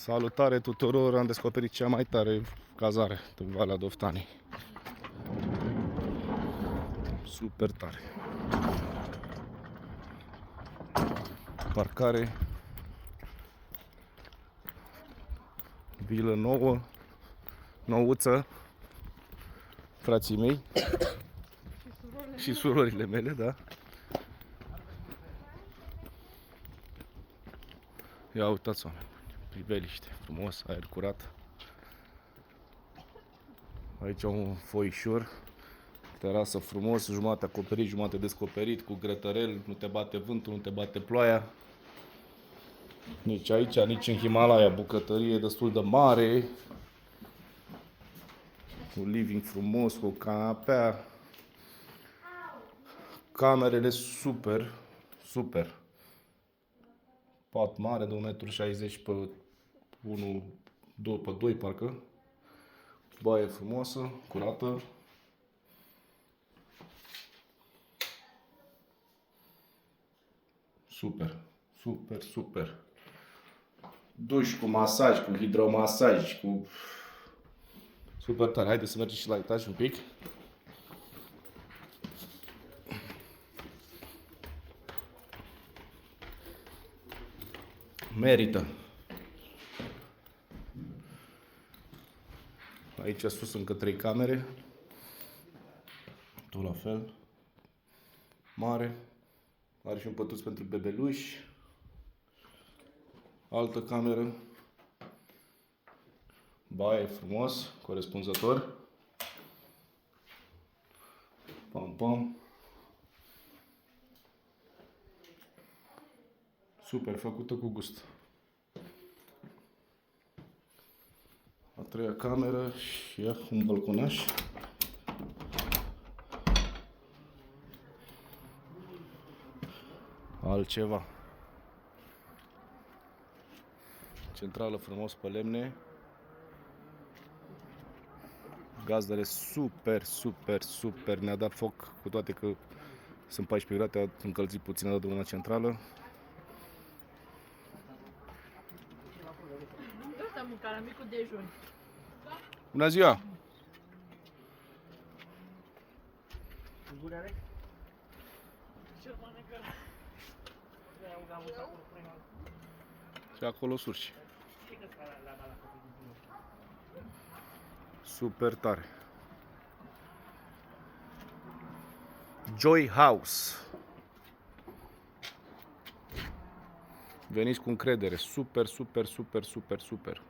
Salutare tuturor, am descoperit cea mai tare cazare din Valea Doftani. Super tare. Parcare. Vilă nouă. Nouță. Frații mei. Și surorile mele, da. Ia uitați, oameni. Priveliște, frumos, aer curat. Aici un foișor, terasă frumos, jumătate acoperit, jumătate descoperit, cu grătărel, nu te bate vântul, nu te bate ploaia. Nici aici, nici în Himalaya, bucătărie destul de mare. Un living frumos, cu o canapea. Camerele super, super. Pat mare de 1,60 m pe 1, 2 pe 2 parcă. Baie frumoasă, curată. Super, super, super. Duș cu masaj, cu hidromasaj, cu... Super tare. Haideți să mergem și la etaj un pic. Merită. Aici sus încă 3 camere. Tot la fel. Mare. Are și un pătuț pentru bebeluși. Altă cameră. Baie frumos, corespunzător. Pam, pam. Super, făcută cu gust. A treia cameră și un balconaș. Altceva. Centrală frumos pe lemne. Gazdele super, super, super. Ne-a dat foc, cu toate că sunt 14 grade, a încălzit puțin, a dat drumul la centrală. Gata, mâncarea, micul dejun. Bună ziua! Și acolo surși. Super tare. Joy House. Veniți cu încredere. Super, super, super, super, super.